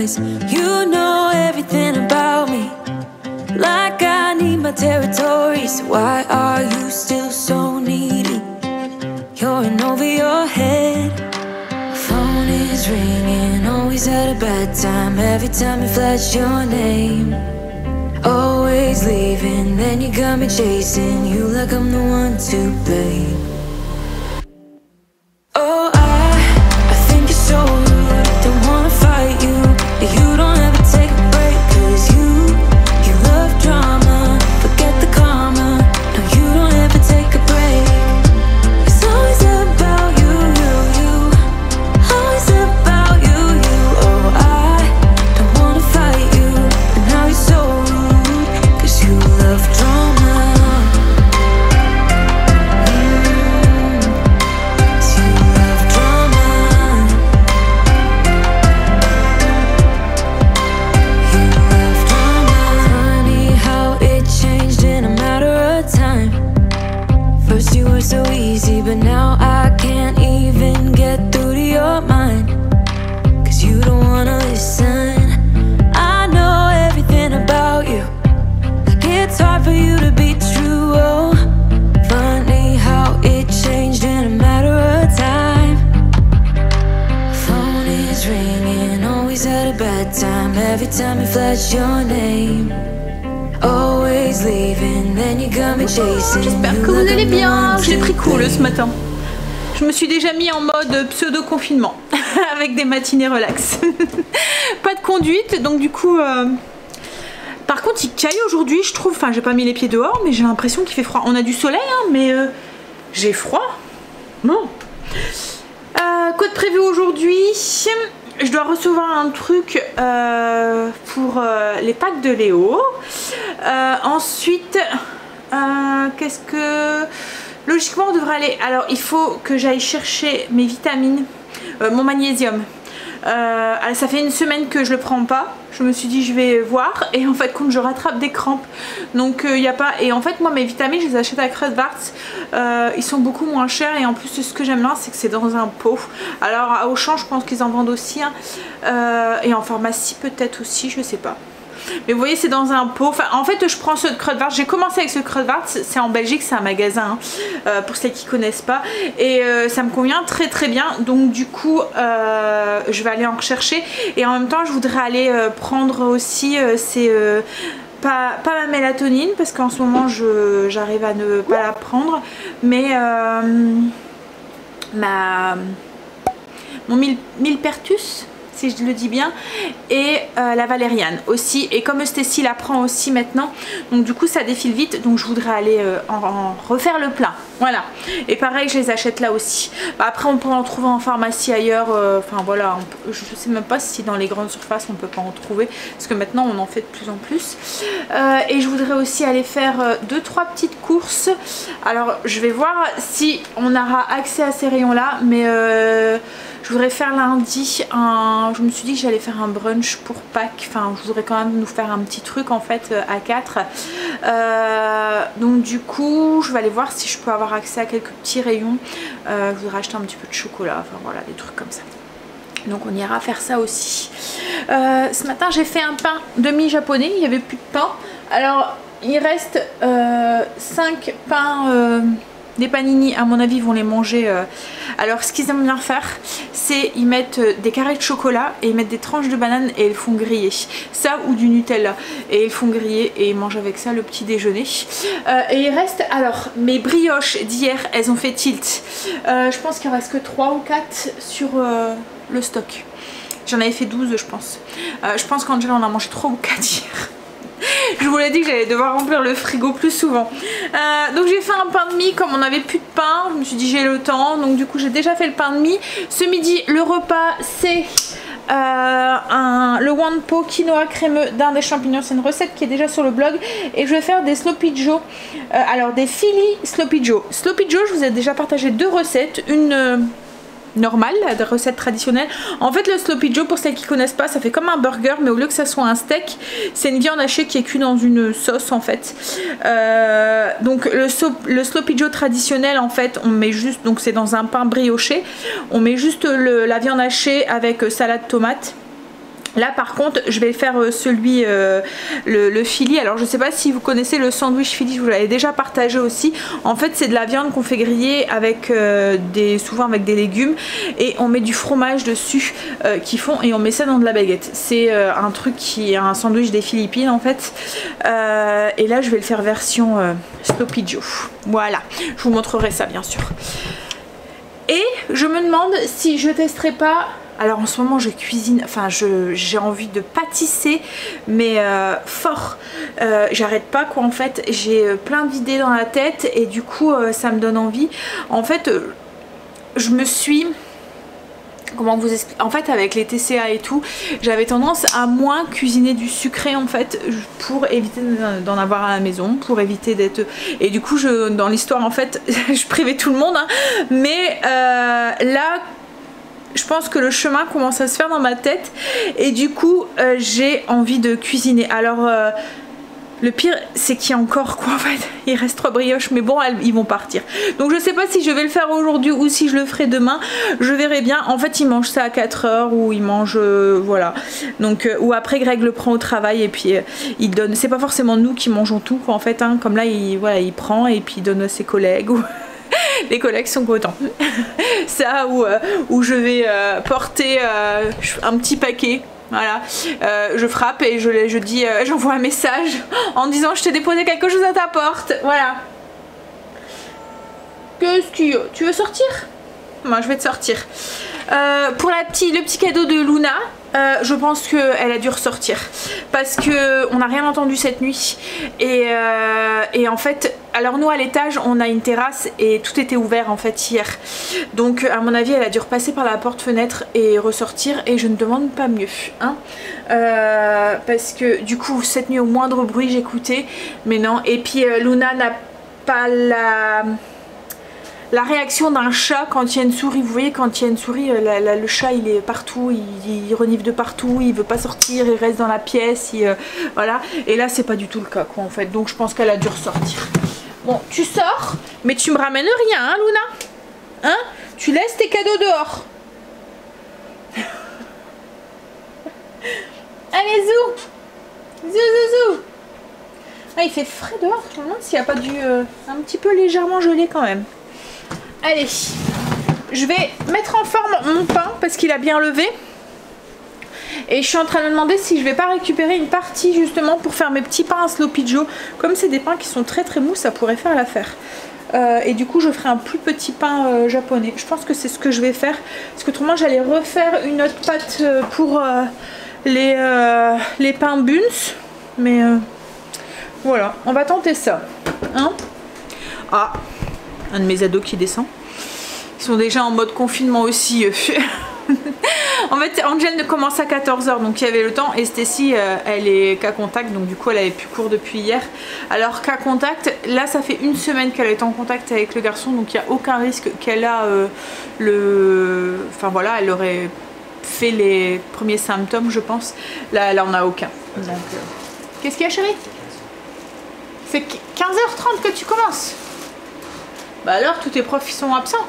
'cause you know everything about me. Like I need my territory, so why are you still so needy? You're in over your head. Phone is ringing, always at a bad time. Every time it flashes your name. Always leaving, then you got me chasing you like I'm the one to blame. Oh, I think you're so rude. Don't wanna fight you, but you don't ever take a break. 'Cause you love drama, forget the karma. No, you don't ever take a break. It's always about you, always about you. Oh, I don't wanna fight you, but now you're so rude. 'Cause you love drama. 'Cause you love drama. You love drama. Funny how it changed in a matter of time. First you were so easy, but now I can't even get through to your mind. 'Cause you don't wanna listen. I know everything about you. Like it's hard for you to be true. Oh, funny how it changed in a matter of time. Phone is ringing, always at a bad time. Every time it flashes your name. Always leaving, then you got me chasing. J'espère que vous allez bien. J'ai pris cool ce matin. Je me suis déjà mis en mode pseudo-confinement avec des matinées relax. Pas de conduite, donc du coup... Par contre, il caille aujourd'hui, je trouve. Enfin, j'ai pas mis les pieds dehors, mais j'ai l'impression qu'il fait froid. On a du soleil, hein, mais j'ai froid. Bon. Quoi de prévu aujourd'hui? Je dois recevoir un truc pour les packs de Léo. Ensuite, qu'est-ce que... Logiquement, on devrait aller... Alors, il faut que j'aille chercher mes vitamines, mon magnésium. Ça fait une semaine que je le prends pas. Je me suis dit je vais voir et en fait quand je rattrape des crampes, donc il y a pas. Et en fait moi mes vitamines je les achète à Kruidvat, ils sont beaucoup moins chers et en plus ce que j'aime bien c'est que c'est dans un pot. Alors à Auchan je pense qu'ils en vendent aussi hein. Et en pharmacie peut-être aussi, je sais pas. Mais vous voyez c'est dans un pot. Enfin, en fait je prends ceux de Kruidvat. J'ai commencé avec ce Kruidvat. C'est en Belgique, c'est un magasin hein, pour celles qui connaissent pas. Et ça me convient très très bien. Donc du coup je vais aller en rechercher. Et en même temps je voudrais aller prendre aussi pas ma mélatonine parce qu'en ce moment j'arrive à ne pas la prendre. Mais mon millepertus, si je le dis bien, et la valériane aussi, et comme Stécie la prend aussi maintenant, donc du coup ça défile vite, donc je voudrais aller en refaire le plein, voilà. Et pareil je les achète là aussi. Après on peut en trouver en pharmacie ailleurs, enfin voilà, je sais même pas si dans les grandes surfaces on peut pas en trouver, parce que maintenant on en fait de plus en plus. Et je voudrais aussi aller faire 2-3 petites courses. Alors je vais voir si on aura accès à ces rayons là, mais je voudrais faire lundi je me suis dit que j'allais faire un brunch pour Pâques. Enfin je voudrais quand même nous faire un petit truc en fait à 4. Donc du coup je vais aller voir si je peux avoir accès à quelques petits rayons. Je voudrais acheter un petit peu de chocolat, enfin voilà des trucs comme ça. Donc on ira faire ça aussi. Ce matin j'ai fait un pain demi-japonais, il n'y avait plus de pain. Alors il reste 5 pains... des panini, à mon avis ils vont les manger. Alors ce qu'ils aiment bien faire c'est ils mettent des carrés de chocolat et ils mettent des tranches de banane et ils font griller ça, ou du Nutella, et ils font griller et ils mangent avec ça le petit déjeuner. Et il reste, alors mes brioches d'hier elles ont fait tilt. Je pense qu'il en reste que 3 ou 4 sur le stock. J'en avais fait 12 je pense. Je pense qu'Angela en a mangé 3 ou 4 hier. Je vous l'ai dit que j'allais devoir remplir le frigo plus souvent. Donc j'ai fait un pain de mie, comme on n'avait plus de pain, je me suis dit j'ai le temps, donc du coup j'ai déjà fait le pain de mie. Ce midi le repas c'est le wanpo quinoa crémeux d'un des champignons, c'est une recette qui est déjà sur le blog, et je vais faire des sloppy joe, alors des Philly sloppy joe. Sloppy joe, je vous ai déjà partagé 2 recettes, une normale, la recette traditionnelle. En fait le sloppy joe, pour celles qui connaissent pas, ça fait comme un burger, mais au lieu que ça soit un steak, c'est une viande hachée qui est cuite dans une sauce en fait. Donc le sloppy joe traditionnel en fait, on met juste, donc c'est dans un pain brioché, on met juste la viande hachée avec salade tomate Là par contre je vais faire celui le Philly. Alors je sais pas si vous connaissez le sandwich Philly, je vous l'avais déjà partagé aussi. En fait c'est de la viande qu'on fait griller avec souvent avec des légumes et on met du fromage dessus qu'ils font et on met ça dans de la baguette. C'est un truc qui est un sandwich des Philippines en fait. Et là je vais le faire version Sloppy Joe. Voilà, je vous montrerai ça bien sûr. Et je me demande si je testerai pas. Alors en ce moment je cuisine, enfin j'ai envie de pâtisser mais fort, j'arrête pas quoi en fait, j'ai plein d'idées dans la tête et du coup ça me donne envie. En fait je me suis, comment vous expliquer, en fait avec les TCA et tout, j'avais tendance à moins cuisiner du sucré en fait pour éviter d'en avoir à la maison, pour éviter d'être, et du coup dans l'histoire en fait je privais tout le monde hein. Mais là je pense que le chemin commence à se faire dans ma tête et du coup j'ai envie de cuisiner. Alors le pire c'est qu'il y a encore quoi en fait, il reste 3 brioches mais bon ils vont partir. Donc je sais pas si je vais le faire aujourd'hui ou si je le ferai demain, je verrai bien. En fait ils mangent ça à 4 heures ou ils mangent voilà. Donc ou après Greg le prend au travail et puis il donne, c'est pas forcément nous qui mangeons tout quoi en fait hein. Comme là voilà, il prend et puis il donne à ses collègues ou... Les collègues sont contents. Ça où je vais porter un petit paquet. Voilà, je frappe et je dis, j'envoie un message en disant je t'ai déposé quelque chose à ta porte. Voilà. Qu'est-ce qu'il y a? Tu veux sortir? Moi je vais te sortir. Pour le petit cadeau de Luna, je pense qu'elle a dû ressortir parce que on n'a rien entendu cette nuit et en fait, alors nous à l'étage on a une terrasse et tout était ouvert en fait hier, donc à mon avis elle a dû repasser par la porte-fenêtre et ressortir et je ne demande pas mieux hein. Parce que du coup cette nuit au moindre bruit j'écoutais mais non, et puis Luna n'a pas la réaction d'un chat quand il y a une souris. Vous voyez quand il y a une souris, le chat il est partout, il renifle de partout, il veut pas sortir, il reste dans la pièce, voilà. Et là c'est pas du tout le cas quoi en fait, donc je pense qu'elle a dû ressortir. Bon tu sors, mais tu me ramènes rien hein Luna, hein? Tu laisses tes cadeaux dehors. Allez zou, zou zou zou. Ah il fait frais dehors, je me demande s'il n'y a pas du un petit peu légèrement gelé quand même. Allez, je vais mettre en forme mon pain parce qu'il a bien levé. Et je suis en train de me demander si je vais pas récupérer une partie justement pour faire mes petits pains à Sloppy Joe. Comme c'est des pains qui sont très très mous, ça pourrait faire l'affaire. Et du coup je ferai un plus petit pain japonais. Je pense que c'est ce que je vais faire. Parce qu'autrement j'allais refaire une autre pâte pour les pains buns. Mais voilà, on va tenter ça. Hein? Ah, un de mes ados qui descend. Ils sont déjà en mode confinement aussi. En fait Angel commence à 14 h donc il y avait le temps, et Stacy elle est cas contact donc du coup elle avait plus cours depuis hier. Alors cas contact, là ça fait une semaine qu'elle est en contact avec le garçon, donc il n'y a aucun risque qu'elle a enfin voilà, elle aurait fait les premiers symptômes je pense. Là on n'a aucun. Qu'est-ce qu'il y a chérie? C'est 15h30 que tu commences? Bah alors tous tes profs ils sont absents?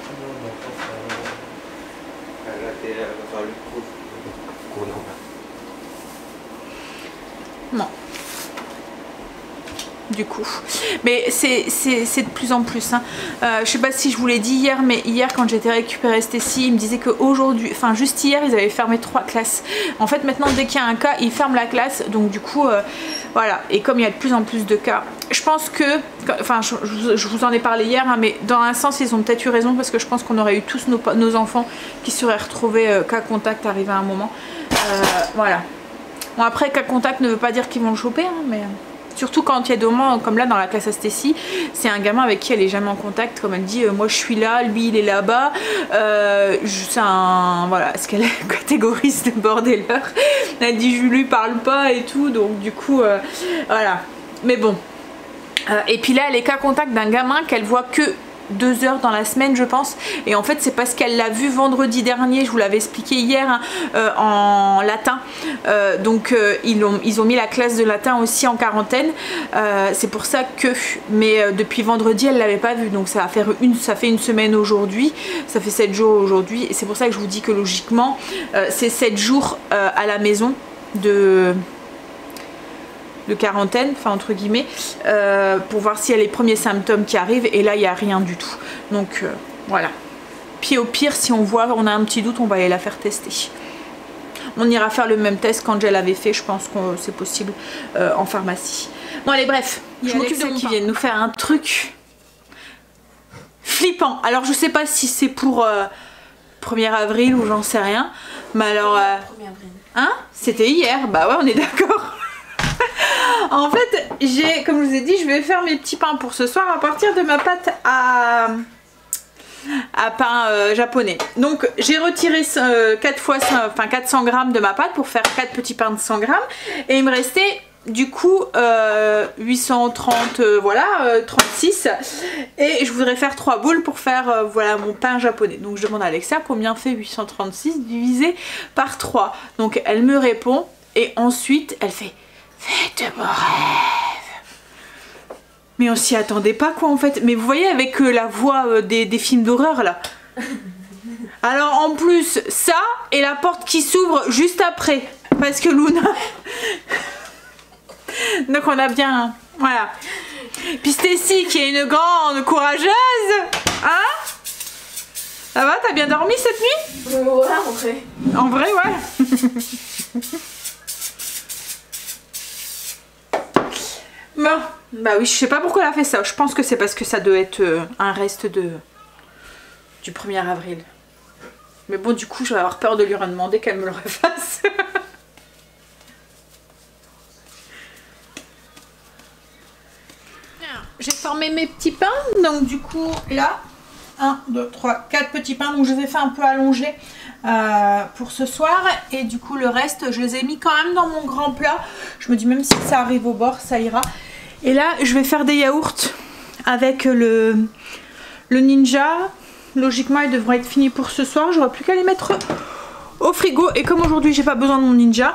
Non. Du coup, mais c'est de plus en plus hein. Je sais pas si je vous l'ai dit hier, mais hier quand j'étais récupérée Stacy, ils me disaient qu'aujourd'hui, enfin juste hier ils avaient fermé 3 classes. En fait maintenant dès qu'il y a un cas ils ferment la classe, donc du coup voilà. Et comme il y a de plus en plus de cas, je pense que, enfin je vous en ai parlé hier hein, mais dans un sens ils ont peut-être eu raison, parce que je pense qu'on aurait eu tous nos enfants qui seraient retrouvés cas contact arrivé à un moment. Voilà. Bon après cas contact ne veut pas dire qu'ils vont le choper hein, mais... Surtout quand il y a des moments comme là dans la classe à Stacy, c'est un gamin avec qui elle est jamais en contact. Comme elle dit, moi je suis là, lui il est là-bas. C'est un... Voilà, ce qu'elle catégorise de bordeleur. Elle dit je lui parle pas et tout, donc du coup, voilà. Mais bon. Et puis là elle est cas contact d'un gamin qu'elle voit que 2 heures dans la semaine je pense, et en fait c'est parce qu'elle l'a vu vendredi dernier, je vous l'avais expliqué hier hein, en latin, donc ils ont mis la classe de latin aussi en quarantaine, c'est pour ça que, mais depuis vendredi elle l'avait pas vu, donc ça fait une semaine aujourd'hui, ça fait 7 jours aujourd'hui, et c'est pour ça que je vous dis que logiquement c'est 7 jours à la maison. de quarantaine, enfin entre guillemets, pour voir s'il y a les premiers symptômes qui arrivent, et là il n'y a rien du tout. Donc voilà. Puis au pire, si on voit, on a un petit doute, on va aller la faire tester. On ira faire le même test qu'Angel avait fait, je pense que c'est possible en pharmacie. Bon allez, bref, je m'occupe de qui viennent nous faire un truc flippant. Alors je sais pas si c'est pour 1er avril ou j'en sais rien, mais alors... 1er avril. Hein? C'était hier, bah ouais, on est d'accord. En fait, comme je vous ai dit, je vais faire mes petits pains pour ce soir à partir de ma pâte à pain japonais. Donc j'ai retiré 400 grammes de ma pâte pour faire 4 petits pains de 100 grammes, et il me restait du coup 830, voilà, 36, et je voudrais faire 3 boules pour faire voilà mon pain japonais. Donc je demande à Alexa combien fait 836 divisé par 3. Donc elle me répond, et ensuite elle fait fais de beaux rêves. Mais on s'y attendait pas quoi en fait. Mais vous voyez avec la voix des films d'horreur là. Alors en plus ça et la porte qui s'ouvre juste après. Parce que Luna... Donc on a bien... Voilà. Puis Stacy qui est une grande courageuse. Hein? Ça va? T'as bien dormi cette nuit? Ouais, en vrai. En vrai, ouais. Bon, bah oui, je sais pas pourquoi elle a fait ça. Je pense que c'est parce que ça doit être un reste du 1er avril. Mais bon, du coup, je vais avoir peur de lui redemander qu'elle me le refasse. J'ai formé mes petits pains, donc du coup, là, 1, 2, 3, 4 petits pains. Donc je les ai fait un peu allonger pour ce soir. Et du coup, le reste, je les ai mis quand même dans mon grand plat. Je me dis, même si ça arrive au bord, ça ira. Et là, je vais faire des yaourts avec le Ninja. Logiquement, ils devraient être finis pour ce soir. J'aurai plus qu'à les mettre au frigo. Et comme aujourd'hui, j'ai pas besoin de mon Ninja,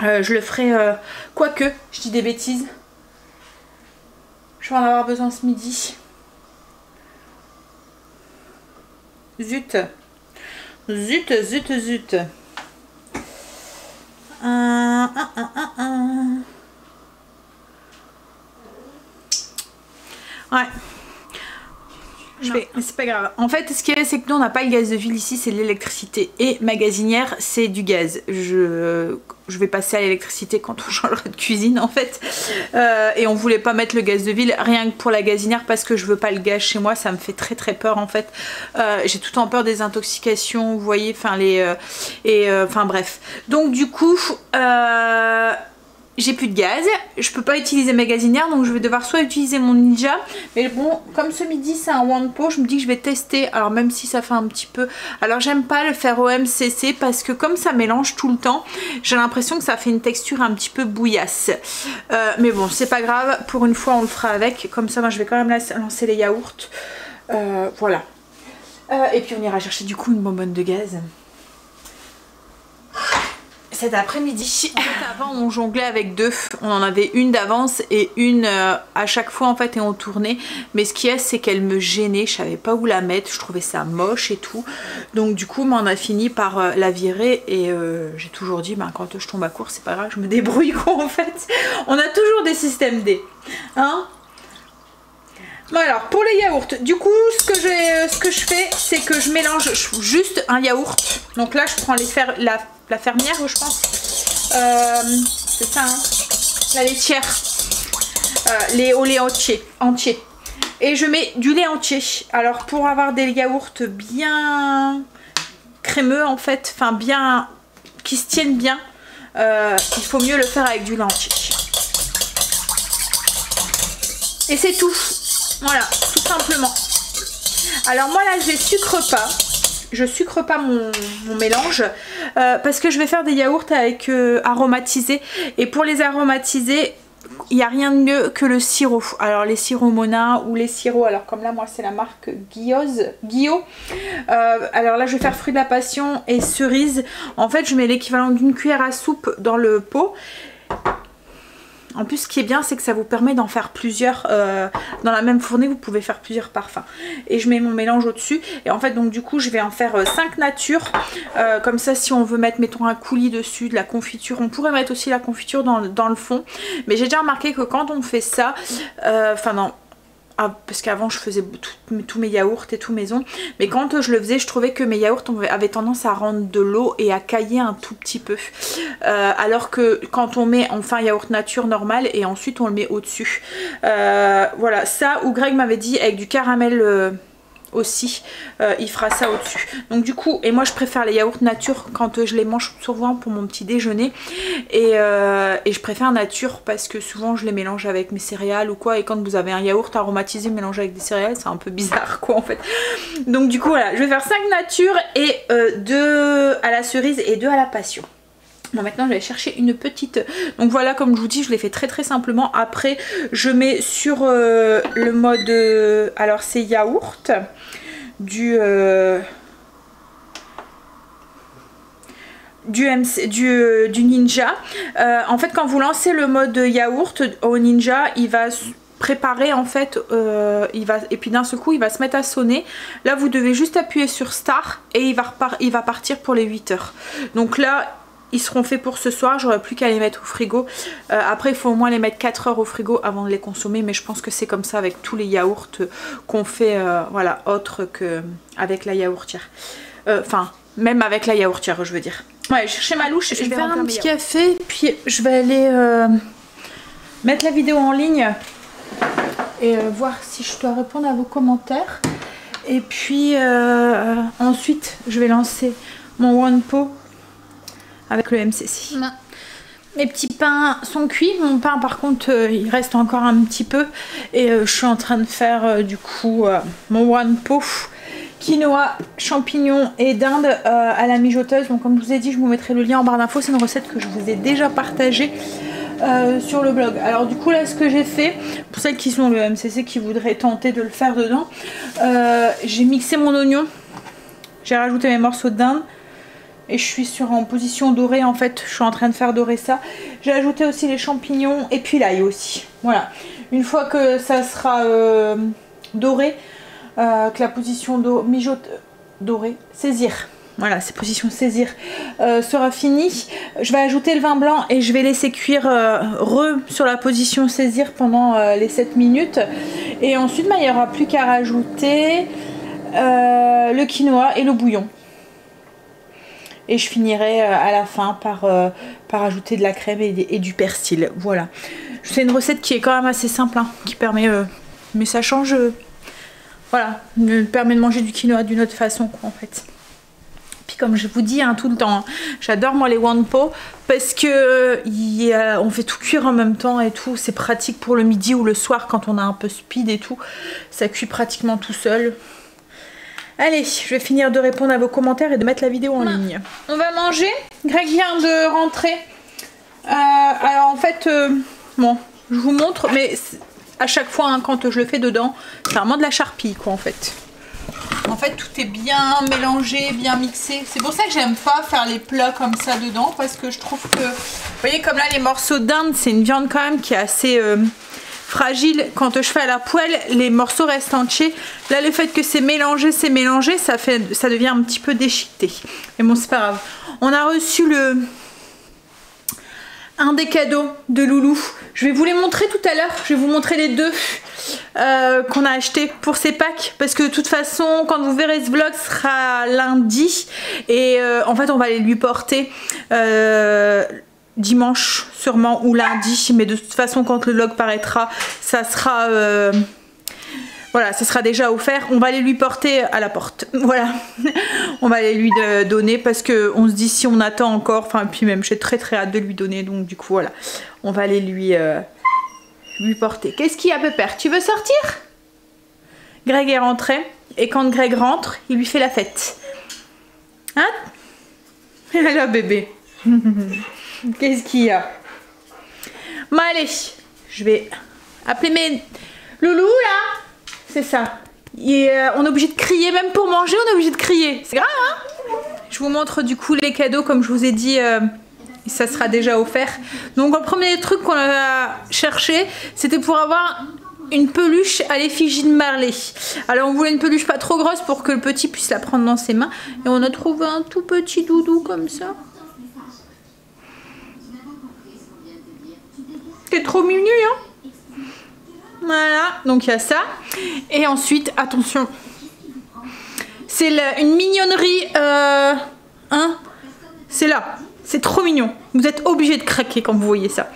je le ferai... quoique, je dis des bêtises. Je vais en avoir besoin ce midi. Zut. Zut, zut, zut. Ouais. Mais c'est pas grave. En fait, ce qu'il y a, c'est que nous, on n'a pas le gaz de ville ici, c'est de l'électricité. Et ma gazinière, c'est du gaz. Je vais passer à l'électricité quand on changera de cuisine, en fait. Et on voulait pas mettre le gaz de ville, rien que pour la gazinière, parce que je veux pas le gaz chez moi. Ça me fait très très peur, en fait. J'ai tout le temps peur des intoxications, vous voyez. Enfin, enfin, bref. Donc, du coup... j'ai plus de gaz, je peux pas utiliser ma gazinière, donc je vais devoir soit utiliser mon Ninja, mais bon, comme ce midi c'est un Wanpo, je me dis que je vais tester, alors même si ça fait un petit peu, alors j'aime pas le faire au MCC parce que comme ça mélange tout le temps, j'ai l'impression que ça fait une texture un petit peu bouillasse, mais bon c'est pas grave, pour une fois on le fera avec, comme ça moi je vais quand même lancer les yaourts, voilà, et puis on ira chercher du coup une bonbonne de gaz cet après-midi. En fait, avant on jonglait avec deux, on en avait une d'avance et une à chaque fois en fait, et on tournait, mais ce qui est, c'est qu'elle me gênait, je savais pas où la mettre, je trouvais ça moche et tout, donc du coup on a fini par la virer, et j'ai toujours dit quand je tombe à court c'est pas grave, je me débrouille quoi en fait. On a toujours des systèmes D, hein. Bon alors pour les yaourts, du coup ce que je fais, c'est que je mélange juste un yaourt, donc là je prends la fermière, je pense, c'est ça, hein, la laitière, au lait entier, et je mets du lait entier. Alors pour avoir des yaourts bien crémeux en fait, enfin bien, qui se tiennent bien, il faut mieux le faire avec du lait entier. Et c'est tout, voilà, tout simplement. Alors moi là je sucre pas mon mélange parce que je vais faire des yaourts avec aromatisés, et pour les aromatiser il n'y a rien de mieux que le sirop. Alors les sirops Mona ou les sirops, alors comme là moi c'est la marque Guillot. Alors là je vais faire fruit de la passion et cerise. En fait je mets l'équivalent d'une cuillère à soupe dans le pot. En plus, ce qui est bien, c'est que ça vous permet d'en faire plusieurs. Dans la même fournée, vous pouvez faire plusieurs parfums. Et je mets mon mélange au-dessus. Et en fait, donc du coup, je vais en faire 5 natures. Comme ça, si on veut mettre, mettons, un coulis dessus, de la confiture, on pourrait mettre aussi la confiture dans le fond. Mais j'ai déjà remarqué que quand on fait ça, enfin non. Parce qu'avant je faisais tous mes yaourts et tout maison, mais quand je le faisais, je trouvais que mes yaourts avaient tendance à rendre de l'eau et à cailler un tout petit peu, alors que quand on fait un yaourt nature normal et ensuite on le met au dessus, voilà, ça, ou Greg m'avait dit avec du caramel aussi, il fera ça au dessus. Donc du coup, et moi je préfère les yaourts nature quand je les mange souvent pour mon petit déjeuner, et je préfère nature parce que souvent je les mélange avec mes céréales ou quoi, et quand vous avez un yaourt aromatisé mélangé avec des céréales, c'est un peu bizarre quoi en fait. Donc du coup voilà, je vais faire 5 natures et 2 à la cerise et 2 à la passion. Bon, maintenant je vais chercher une petite, donc voilà, comme je vous dis, je l'ai fait très simplement. Après je mets sur le mode, alors c'est yaourt, du Ninja. En fait quand vous lancez le mode yaourt au Ninja, il va préparer en fait, et puis d'un seul coup il va se mettre à sonner. Là vous devez juste appuyer sur Start et il va partir pour les 8 heures. Donc là ils seront faits pour ce soir, j'aurai plus qu'à les mettre au frigo. Après il faut au moins les mettre 4 heures au frigo avant de les consommer, mais je pense que c'est comme ça avec tous les yaourts qu'on fait, voilà, autre que avec la yaourtière. Enfin, même avec la yaourtière je veux dire. Ouais, je cherchais ma louche, je vais faire un petit café, puis je vais aller mettre la vidéo en ligne et voir si je dois répondre à vos commentaires. Et puis ensuite je vais lancer mon One Pot avec le MCC. Mes petits pains sont cuits. Mon pain par contre il reste encore un petit peu. Et je suis en train de faire du coup mon One Pot quinoa, champignons et dinde à la mijoteuse. Donc comme je vous ai dit, je vous mettrai le lien en barre d'infos. C'est une recette que je vous ai déjà partagée sur le blog. Alors du coup là ce que j'ai fait, pour celles qui sont le MCC qui voudraient tenter de le faire dedans, j'ai mixé mon oignon, j'ai rajouté mes morceaux de dinde. Et je suis en position dorée en fait, je suis en train de faire dorer ça. J'ai ajouté aussi les champignons et puis l'ail aussi. Voilà, une fois que ça sera doré, que la position dorée, saisir. Voilà, cette position saisir sera finie. Je vais ajouter le vin blanc et je vais laisser cuire sur la position saisir pendant les 7 minutes. Et ensuite, il n'y aura plus qu'à rajouter le quinoa et le bouillon. Et je finirai à la fin par ajouter de la crème et du persil. Voilà. C'est une recette qui est quand même assez simple, hein, qui permet... mais ça change... voilà. Me permet de manger du quinoa d'une autre façon, quoi, en fait. Puis comme je vous dis hein, tout le temps, hein, j'adore moi les One Pot parce que on fait tout cuire en même temps et tout. C'est pratique pour le midi ou le soir quand on a un peu speed et tout. Ça cuit pratiquement tout seul. Allez, je vais finir de répondre à vos commentaires et de mettre la vidéo en ligne. On va manger. Greg vient de rentrer. Alors en fait, bon, je vous montre, mais à chaque fois hein, quand je le fais dedans, c'est vraiment de la charpie quoi en fait. En fait tout est bien mélangé, bien mixé. C'est pour ça que j'aime pas faire les plats comme ça dedans, parce que je trouve que, vous voyez comme là les morceaux de dinde, c'est une viande quand même qui est assez... fragile. Quand je fais à la poêle, les morceaux restent entiers. Là, le fait que c'est mélangé, ça devient un petit peu déchiqueté. Mais bon, c'est pas grave. On a reçu un des cadeaux de Loulou. Je vais vous les montrer tout à l'heure. Je vais vous montrer les deux qu'on a acheté pour ces packs. Parce que de toute façon, quand vous verrez ce vlog, ce sera lundi. Et en fait, on va les lui porter... dimanche sûrement ou lundi, mais de toute façon quand le vlog paraîtra ça sera voilà, ça sera déjà offert. On va les lui porter à la porte, voilà. On va les lui donner parce que on se dit si on attend encore, enfin puis même j'ai très hâte de lui donner, donc du coup voilà, on va les lui porter. Qu'est-ce qu'il y a Pépère, tu veux sortir? Greg est rentré et quand Greg rentre il lui fait la fête, hein? Là bébé. Qu'est-ce qu'il y a? Bon allez, je vais appeler mes loulous là. C'est ça. Et on est obligé de crier, même pour manger on est obligé de crier. C'est grave hein? Je vous montre du coup les cadeaux comme je vous ai dit ça sera déjà offert. Donc le premier truc qu'on a cherché, c'était pour avoir une peluche à l'effigie de Marley. Alors on voulait une peluche pas trop grosse pour que le petit puisse la prendre dans ses mains. Et on a trouvé un tout petit doudou comme ça. C'est trop mignon, hein. Voilà, donc il y a ça. Et ensuite, attention, c'est une mignonnerie, hein, c'est là, c'est trop mignon. Vous êtes obligé de craquer quand vous voyez ça.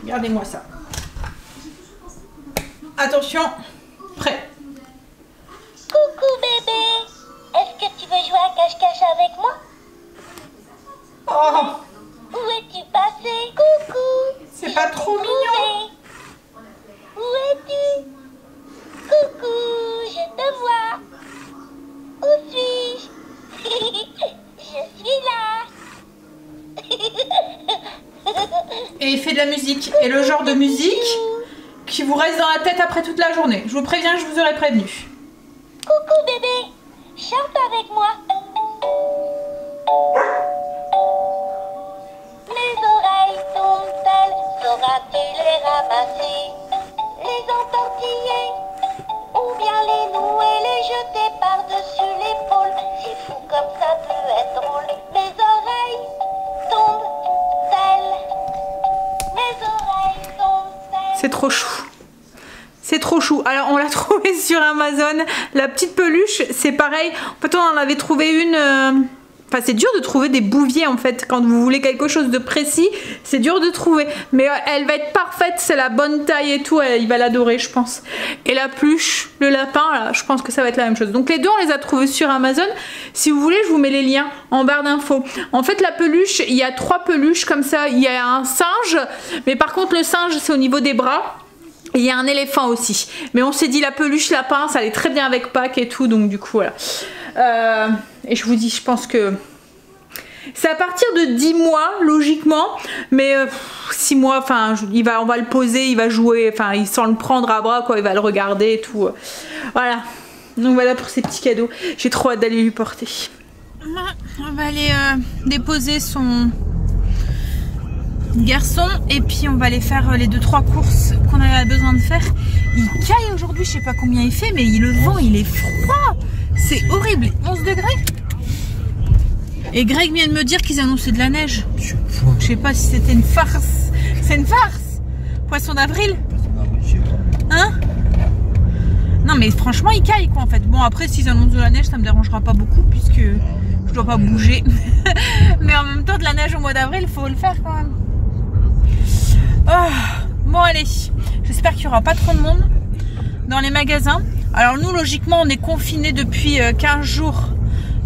Regardez-moi ça. Attention, prêt. Coucou bébé, est-ce que tu veux jouer à cache-cache avec moi? Oh, Où es-tu passé? Coucou. c'est pas trop mignon. Où es-tu? Coucou, je te vois. Où suis-je? Je suis là. Et il fait de la musique. Et le genre de musique qui vous reste dans la tête après toute la journée. Je vous préviens, je vous aurais prévenu. Coucou bébé, chante avec moi. Mes oreilles tombent-elles, sauras-tu les ramasser, les entortiller, ou bien les nouer, les jeter par-dessus l'épaule? C'est fou comme ça peut être drôle. Mes oreilles tombent-elles, mes oreilles tombent-elles. C'est trop chou. C'est trop chou. Alors on l'a trouvé sur Amazon. La petite peluche, c'est pareil. En fait, on en avait trouvé une... Enfin, c'est dur de trouver des bouviers en fait. Quand vous voulez quelque chose de précis, c'est dur de trouver. Mais elle va être parfaite. C'est la bonne taille et tout. Il va l'adorer, je pense. Et la peluche, le lapin, là, je pense que ça va être la même chose. Donc les deux, on les a trouvés sur Amazon. Si vous voulez, je vous mets les liens en barre d'infos. En fait, la peluche, il y a 3 peluches comme ça. Il y a un singe. Mais par contre, le singe, c'est au niveau des bras. Il y a un éléphant aussi. Mais on s'est dit la peluche lapin, ça allait très bien avec Pâques et tout. Donc du coup, voilà. Et je vous dis, je pense que c'est à partir de 10 mois, logiquement. Mais 6 mois, enfin, on va le poser, il va jouer. Enfin, sans le prendre à bras, quoi. Il va le regarder et tout. Voilà. Donc voilà pour ces petits cadeaux. J'ai trop hâte d'aller lui porter. On va aller déposer son... garçon et puis on va aller faire les 2-3 courses qu'on avait besoin de faire. Il caille aujourd'hui, je sais pas combien il fait, mais le vent il est froid, c'est horrible. 11 degrés. Et Greg vient de me dire qu'ils annonçaient de la neige. Je sais pas si c'était une farce. C'est une farce. Poisson d'avril, hein? Non mais franchement il caille quoi en fait. Bon après s'ils annoncent de la neige ça me dérangera pas beaucoup puisque je dois pas bouger. Mais en même temps de la neige au mois d'avril faut le faire quand même. Oh, bon allez, j'espère qu'il n'y aura pas trop de monde dans les magasins. Alors nous logiquement on est confinés depuis 15 jours.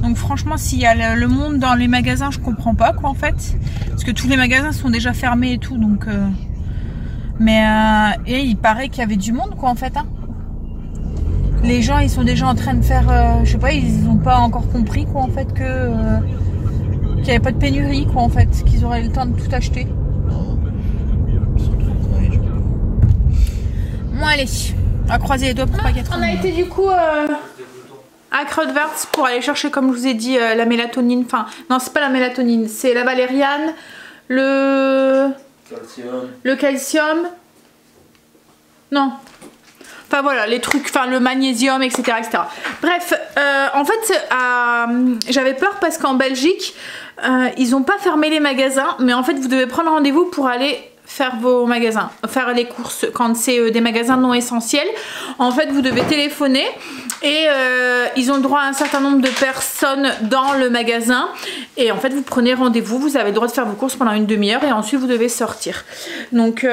Donc franchement s'il y a le monde dans les magasins je comprends pas quoi en fait. Parce que tous les magasins sont déjà fermés et tout donc... et il paraît qu'il y avait du monde quoi en fait hein. Les gens ils sont déjà en train de faire... je sais pas, ils n'ont pas encore compris quoi en fait que... qu'il n'y avait pas de pénurie quoi en fait. Qu'ils auraient le temps de tout acheter. Bon allez, on va croiser les doigts pour pas qu'il y ait trop de monde. On a été du coup à Kruidvat pour aller chercher comme je vous ai dit la mélatonine. Enfin non c'est pas la mélatonine, c'est la valériane, le calcium. Non. Enfin voilà les trucs, enfin le magnésium etc. Bref, en fait j'avais peur parce qu'en Belgique ils n'ont pas fermé les magasins. Mais en fait vous devez prendre rendez-vous pour aller faire vos magasins, faire les courses quand c'est des magasins non essentiels. En fait vous devez téléphoner et ils ont le droit à un certain nombre de personnes dans le magasin et en fait vous prenez rendez-vous, vous avez le droit de faire vos courses pendant une demi-heure et ensuite vous devez sortir. Donc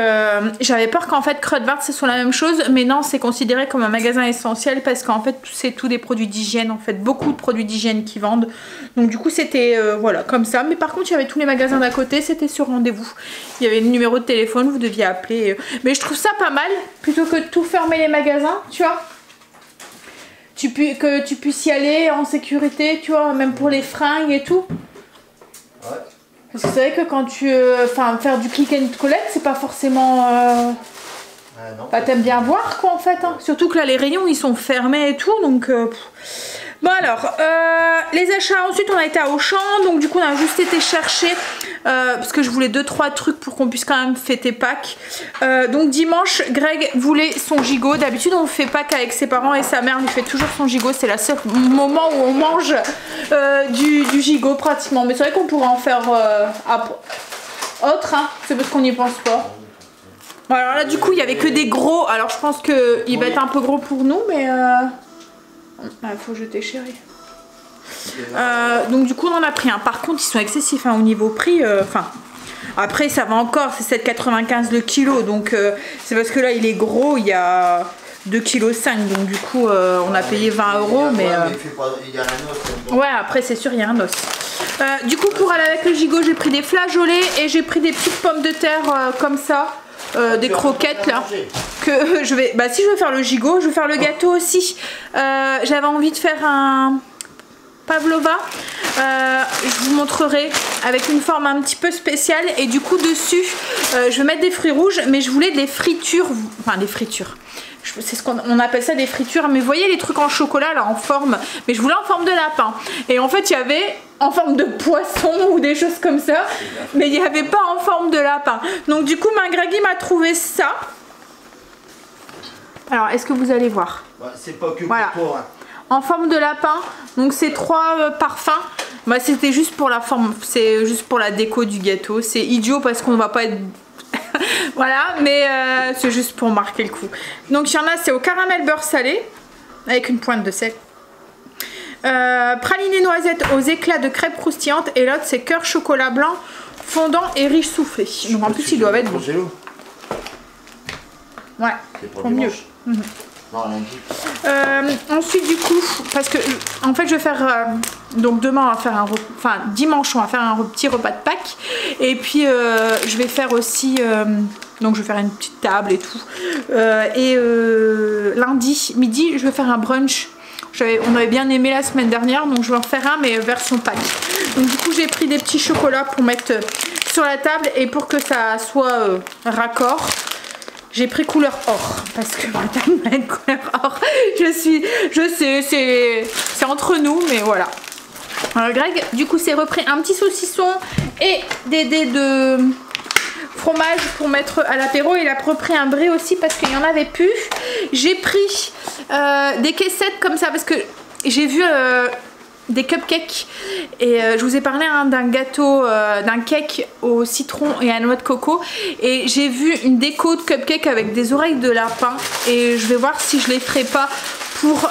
j'avais peur qu'en fait Kruidvat ce soit la même chose, mais non c'est considéré comme un magasin essentiel parce qu'en fait c'est tous des produits d'hygiène, en fait beaucoup de produits d'hygiène qui vendent. Donc du coup c'était voilà comme ça, mais par contre il y avait tous les magasins d'à côté, c'était sur rendez-vous. Il y avait le numéro de téléphone, vous deviez appeler. Mais je trouve ça pas mal, plutôt que de tout fermer les magasins, tu vois. Que tu puisses y aller en sécurité, tu vois, même pour les fringues et tout. Ouais. Parce que c'est vrai que quand tu... Enfin, faire du click and collect, c'est pas forcément... non. Bah, t'aimes bien voir, quoi, en fait. Hein. Surtout que là, les rayons, ils sont fermés et tout, donc... Bon alors, les achats, ensuite on a été à Auchan, donc du coup on a juste été chercher, parce que je voulais 2-3 trucs pour qu'on puisse quand même fêter Pâques. Donc dimanche, Greg voulait son gigot. D'habitude on fait Pâques avec ses parents et sa mère lui fait toujours son gigot. C'est le seul moment où on mange du gigot pratiquement. Mais c'est vrai qu'on pourrait en faire autre, hein. C'est parce qu'on n'y pense pas. Bon, alors là du coup il n'y avait que des gros, alors je pense qu'il va être un peu gros pour nous, mais... faut jeter chérie. Donc du coup on en a pris un. Par contre ils sont excessifs hein, au niveau prix. Après ça va encore, c'est 7,95 le kilo. Donc c'est parce que là il est gros, il y a 2,5 kg. Donc du coup on a payé 20 €. Mais ouais, après c'est sûr il y a un os. Du coup pour aller avec le gigot j'ai pris des flageolets et j'ai pris des petites pommes de terre comme ça. Des croquettes là que je vais, si je veux faire le gigot, je vais faire le gâteau aussi. J'avais envie de faire un pavlova, je vous montrerai avec une forme un petit peu spéciale et du coup dessus je vais mettre des fruits rouges, mais je voulais des fritures, enfin des fritures. C'est ce qu'on appelle ça des fritures, mais vous voyez les trucs en chocolat là en forme, mais je voulais en forme de lapin et en fait il y avait en forme de poisson ou des choses comme ça, mais il n'y avait pas en forme de lapin. Donc du coup ma Greg m'a trouvé ça. Alors est-ce que vous allez voir? C'est pas que voilà. pour toi hein. En forme de lapin, donc c'est 3 parfums. C'était juste pour la forme, c'est juste pour la déco du gâteau. C'est idiot parce qu'on va pas être voilà, mais c'est juste pour marquer le coup. Donc il y en a, c'est au caramel beurre salé avec une pointe de sel, praliné noisette aux éclats de crêpes croustillantes, et l'autre c'est cœur chocolat blanc fondant et riche soufflé. Donc en plus ils doivent être bons. Ouais, pour mieux. Non, ensuite du coup, parce que en fait je vais faire donc demain on va faire dimanche on va faire un petit repas de Pâques, et puis je vais faire aussi donc je vais faire une petite table et tout, et lundi midi je vais faire un brunch. On avait bien aimé la semaine dernière, donc je vais en faire un mais version Pâques. Donc du coup j'ai pris des petits chocolats pour mettre sur la table, et pour que ça soit raccord, j'ai pris couleur or, parce que ma taille va être couleur or. Je sais, c'est entre nous, mais voilà. Alors Greg, du coup, c'est repris un petit saucisson et des dés de fromage pour mettre à l'apéro. Il a repris un brie aussi parce qu'il n'y en avait plus. J'ai pris des caissettes comme ça parce que j'ai vu... des cupcakes, et je vous ai parlé d'un gâteau, d'un cake au citron et à noix de coco, et j'ai vu une déco de cupcake avec des oreilles de lapin, et je vais voir si je les ferai pas pour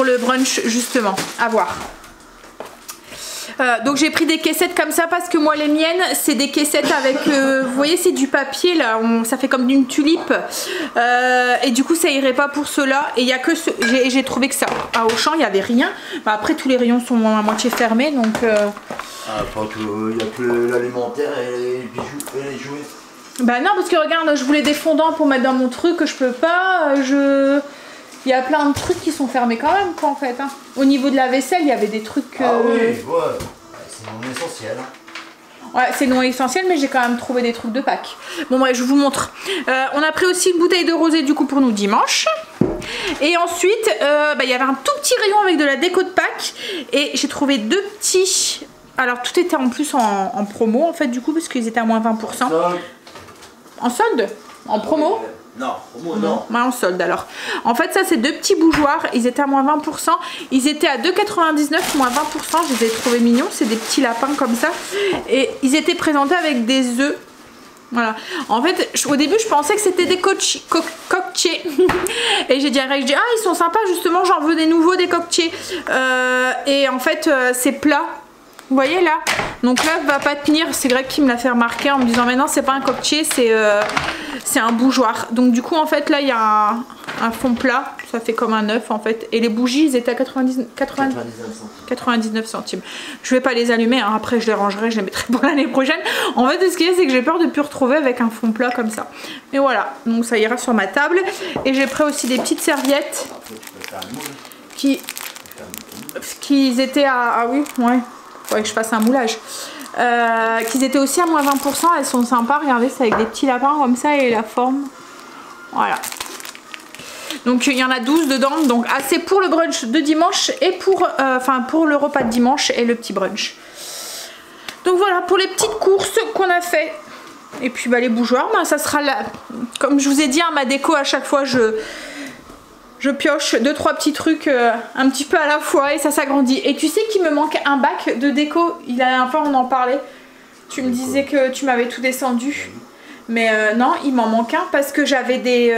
le brunch justement, à voir. Donc j'ai pris des caissettes comme ça parce que moi les miennes c'est des caissettes avec vous voyez c'est du papier là, ça fait comme d'une tulipe, et du coup ça irait pas pour cela, et il y a que j'ai trouvé que ça à Auchan il n'y avait rien. Après tous les rayons sont à moitié fermés, donc il y a que l'alimentaire et les bijoux et les jouets. Bah non, parce que regarde, je voulais des fondants pour mettre dans mon truc que je peux pas, il y a plein de trucs qui sont fermés quand même quoi en fait hein. Au niveau de la vaisselle il y avait des trucs ah oui, ouais. C'est non essentiel hein. Ouais, c'est non essentiel, mais j'ai quand même trouvé des trucs de Pâques. Bon bref, je vous montre. On a pris aussi une bouteille de rosé du coup pour nous dimanche. Et ensuite il y avait un tout petit rayon avec de la déco de Pâques, et j'ai trouvé 2 petits. Alors tout était en plus en promo en fait du coup, parce qu'ils étaient à moins 20%. En solde? En promo? Non, promo non. Ouais, en solde alors. En fait ça c'est 2 petits bougeoirs, ils étaient à moins 20%. Ils étaient à 2,99, moins 20%. Je les ai trouvés mignons, c'est des petits lapins comme ça. Et ils étaient présentés avec des œufs. Voilà. En fait, au début, je pensais que c'était des coquetiers. Et j'ai dit à Greg, ah, ils sont sympas, justement, j'en veux des nouveaux, des coquetiers. Et en fait, c'est plat. Vous voyez là? Donc là, va pas tenir. C'est Greg qui me l'a fait remarquer en me disant, mais non, c'est pas un coquetier, c'est un bougeoir. Donc du coup, en fait, là, il y a un fond plat. Ça fait comme un œuf, en fait. Et les bougies, ils étaient à 99 centimes. Je vais pas les allumer, hein. Après je les rangerai, je les mettrai pour l'année prochaine. En fait, ce qu'il y a, c'est que j'ai peur de plus retrouver avec un fond plat comme ça. Mais voilà, donc ça ira sur ma table. Et j'ai pris aussi des petites serviettes qui étaient à... Ah oui, ouais. Faudrait que je fasse un moulage. Qu'ils étaient aussi à moins 20%. Elles sont sympas. Regardez, c'est avec des petits lapins comme ça et la forme. Voilà. Donc il y en a 12 dedans, donc assez pour le brunch de dimanche et pour le repas de dimanche et le petit brunch. Donc voilà pour les petites courses qu'on a fait. Et puis les bougeoirs, ça sera là. Comme je vous ai dit, ma déco à chaque fois je pioche 2-3 petits trucs un petit peu à la fois et ça s'agrandit. Et tu sais qu'il me manque un bac de déco. Il a un peu, on en parlait. Tu me disais que tu m'avais tout descendu. Mais non, il m'en manque un parce que j'avais des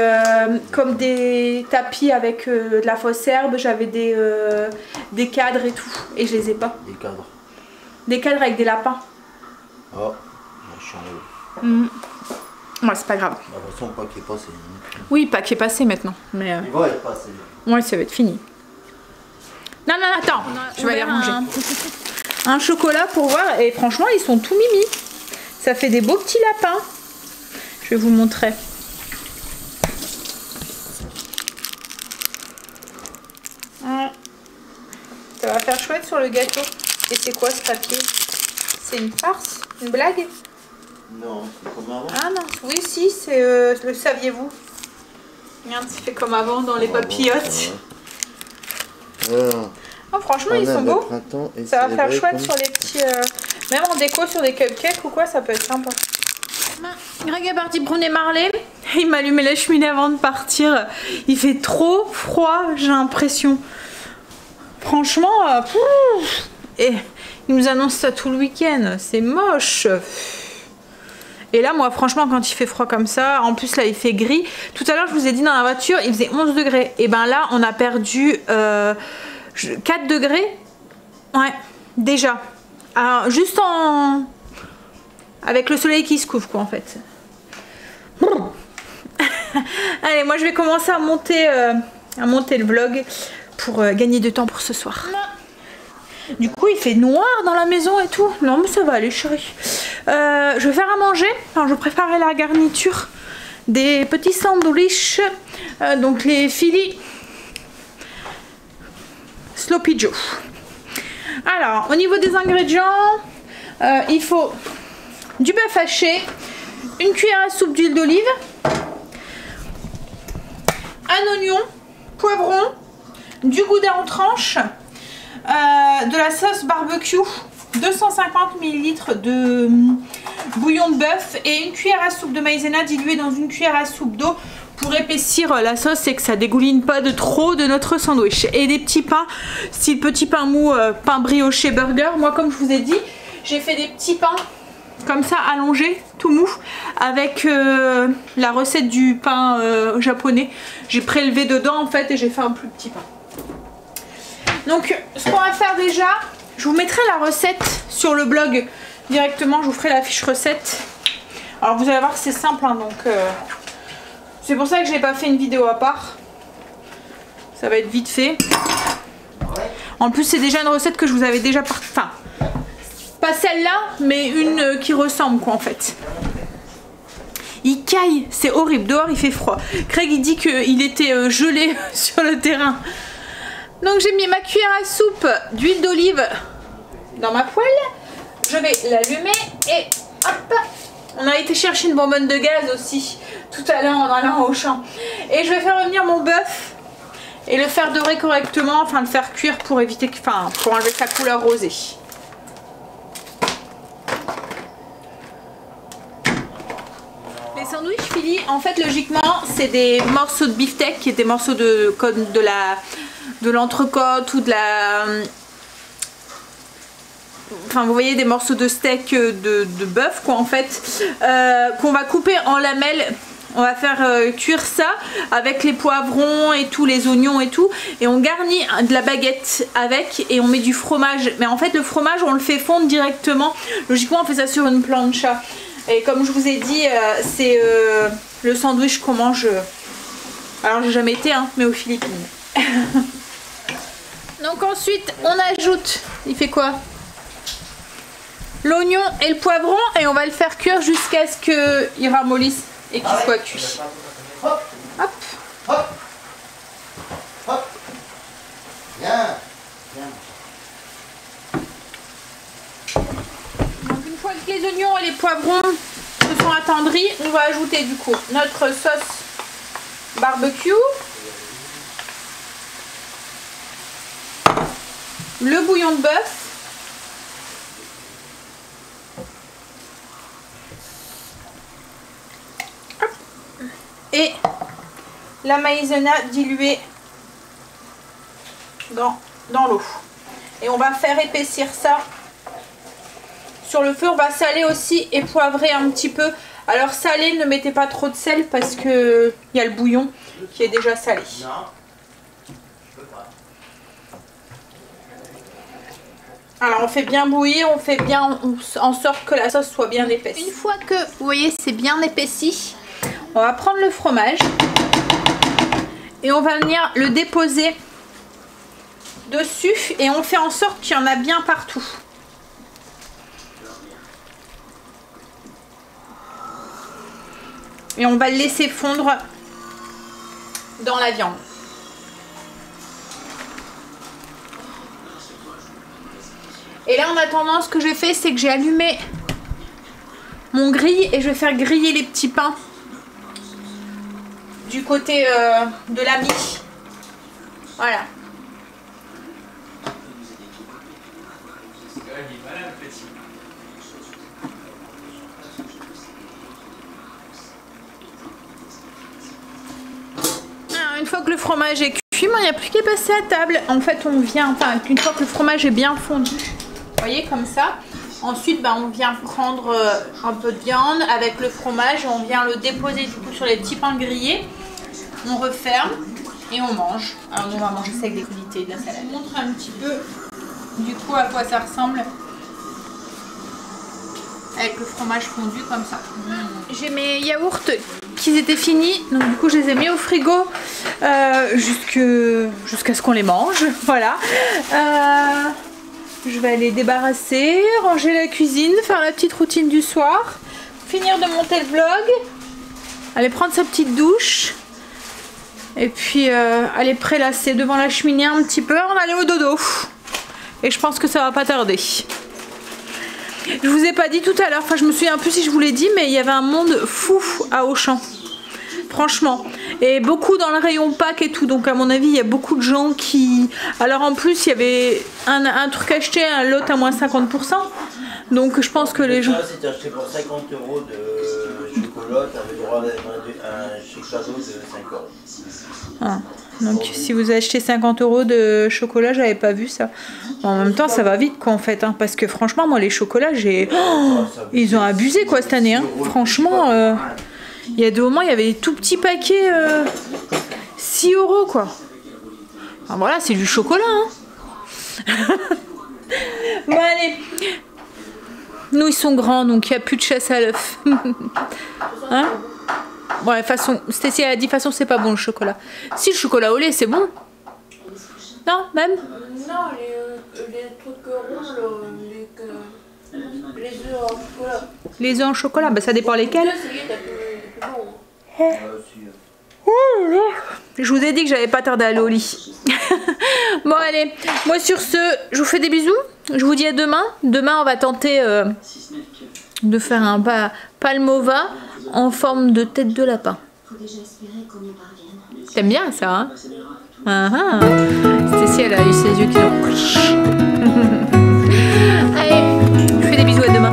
comme des tapis avec de la fausse herbe, j'avais des cadres et tout. Et je les ai pas. Des cadres. Des cadres avec des lapins. Oh, je suis en haut. Ouais, c'est pas grave. De toute façon, le pack est passé. Oui, pack est passé maintenant. Mais Il va être passé. ouais, ça va être fini. Non, non, attends, je vais aller ranger. Un chocolat pour voir. Et franchement, ils sont tout mimi. Ça fait des beaux petits lapins. Je vais vous montrer. Ça va faire chouette sur le gâteau. Et c'est quoi ce papier? C'est une farce? Une blague? Non, c'est comme avant. Ah non, oui, si, c'est le saviez-vous? Regarde, c'est fait comme avant dans les papillotes. Oh, franchement, ils sont beaux. Ça va faire chouette sur les petits... Même en déco sur des cupcakes ou quoi, ça peut être sympa. Greg est parti prendre Marley. Il m'a allumé la cheminée avant de partir. Il fait trop froid, j'ai l'impression. Franchement, et il nous annonce ça tout le week-end. C'est moche. Et là, moi, franchement, quand il fait froid comme ça, en plus là, il fait gris. Tout à l'heure, je vous ai dit dans la voiture, il faisait 11 degrés. Et ben là, on a perdu 4 degrés. Ouais, déjà. Alors, juste avec le soleil qui se couvre, quoi, en fait. Allez, moi, je vais commencer à monter le vlog pour gagner du temps pour ce soir. Du coup, il fait noir dans la maison et tout. Non, mais ça va aller, chérie. Je vais faire à manger. Enfin, je préparais la garniture des petits sandwichs. Donc, les Philly Sloppy Joe. Alors, au niveau des ingrédients, il faut du bœuf haché, une cuillère à soupe d'huile d'olive, un oignon, poivron, du gouda en tranches, de la sauce barbecue, 250 ml de bouillon de bœuf et une cuillère à soupe de maïzena diluée dans une cuillère à soupe d'eau pour épaissir la sauce et que ça dégouline pas de trop de notre sandwich. Et des petits pains, style petit pain mou, pain brioché burger. Moi, comme je vous ai dit, j'ai fait des petits pains comme ça allongés, tout mou, avec la recette du pain japonais. J'ai prélevé dedans en fait et j'ai fait un plus petit pain. Donc ce qu'on va faire déjà, je vous mettrai la recette sur le blog directement, je vous ferai la fiche recette. Alors vous allez voir, c'est simple, hein, donc c'est pour ça que je n'ai pas fait une vidéo à part. Ça va être vite fait. En plus c'est déjà une recette que je vous avais déjà enfin, pas celle-là, mais une qui ressemble quoi en fait. Il caille, c'est horrible, dehors il fait froid. Craig il dit qu'il était gelé sur le terrain. Donc j'ai mis ma cuillère à soupe d'huile d'olive dans ma poêle. Je vais l'allumer et hop, on a été chercher une bonbonne de gaz aussi tout à l'heure en allant au champ. Et je vais faire revenir mon bœuf et le faire dorer correctement, enfin le faire cuire pour éviter que, enfin, pour enlever sa couleur rosée. Les sandwichs Philly, en fait logiquement c'est des morceaux de beefsteak qui étaient des morceaux de l'entrecôte ou de la... Enfin vous voyez des morceaux de steak de bœuf quoi en fait, qu'on va couper en lamelles. On va faire cuire ça avec les poivrons et tous les oignons et tout, et on garnit de la baguette avec et on met du fromage. Mais en fait le fromage on le fait fondre directement. Logiquement on fait ça sur une plancha. Et comme je vous ai dit, c'est le sandwich qu'on mange. Alors j'ai jamais été hein, mais aux Philippines. Donc ensuite on ajoute, il fait quoi? L'oignon et le poivron et on va le faire cuire jusqu'à ce qu'il ramollisse et qu'il soit cuit. Hop, Hop. hop, hop. Bien, bien. Donc une fois que les oignons et les poivrons se sont attendris, on va ajouter du coup notre sauce barbecue. le bouillon de bœuf. Et la maïzena diluée dans l'eau. Et on va faire épaissir ça sur le feu. On va saler aussi et poivrer un petit peu. Alors salé, ne mettez pas trop de sel parce que il y a le bouillon qui est déjà salé. Alors on fait bien bouillir, on fait bien en sorte que la sauce soit bien épaisse. Une fois que vous voyez c'est bien épaissi, on va prendre le fromage et on va venir le déposer dessus et on fait en sorte qu'il y en a bien partout. Et on va le laisser fondre dans la viande. Et là en attendant, ce que j'ai fait, c'est que j'ai allumé mon grille et je vais faire griller les petits pains du côté de la mie. Voilà. Alors, une fois que le fromage est cuit, il n'y a plus qu'à passer à table. En fait, on vient, enfin, une fois que le fromage est bien fondu, vous voyez, comme ça. Ensuite, on vient prendre un peu de viande avec le fromage, on vient le déposer du coup sur les petits pains grillés. On referme et on mange. Alors, on va manger ça avec des crudités et de la salade. Je vous montre un petit peu du coup à quoi ça ressemble avec le fromage fondu comme ça. J'ai mes yaourts qui étaient finis, donc du coup je les ai mis au frigo jusqu'à ce qu'on les mange. Voilà. Je vais aller débarrasser, ranger la cuisine, faire la petite routine du soir, finir de monter le vlog, aller prendre sa petite douche et puis aller prélasser devant la cheminée un petit peu avant d'aller au dodo. Et je pense que ça va pas tarder. Je vous ai pas dit tout à l'heure, enfin je me souviens plus si je vous l'ai dit, mais il y avait un monde fou à Auchan. Franchement. Et beaucoup dans le rayon Pâques et tout. Donc à mon avis, il y a beaucoup de gens qui... Alors en plus, il y avait un truc acheté, un lot à moins 50%. Donc je pense que les gens... Si tu acheté pour 50 € de chocolat, tu avais le droit d'un chèque cadeau de 5 €. Ah. Donc si vous achetez 50 € de chocolat, j'avais pas vu ça. En même temps, ça va vite quoi en fait. Hein, parce que franchement, moi les chocolats, j'ai... Oh, ils ont abusé quoi cette année. Hein. Franchement... Il y a des moments, il y avait des tout petits paquets 6 € quoi. Enfin, voilà, c'est du chocolat. Hein. Bon allez. Nous ils sont grands donc il n'y a plus de chasse à l'œuf. Hein? Bon, de façon, Stécie a dit de toute façon c'est pas bon le chocolat. Si le chocolat au lait c'est bon. Non, même? Non, les trucs ronds, les œufs en chocolat. Les œufs en chocolat, bah ça dépend lesquels. Je vous ai dit que j'avais pas tardé à aller au lit. Bon allez, moi sur ce, je vous fais des bisous. Je vous dis à demain. Demain on va tenter de faire un palmova en forme de tête de lapin. T'aimes bien ça, hein? Stécie elle a eu ses yeux qui ont... Allez, je vous fais des bisous, à demain.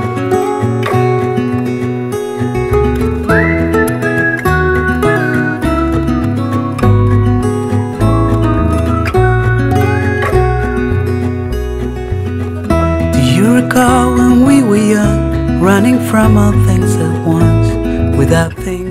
When we were young, running from all things at once, without thinking.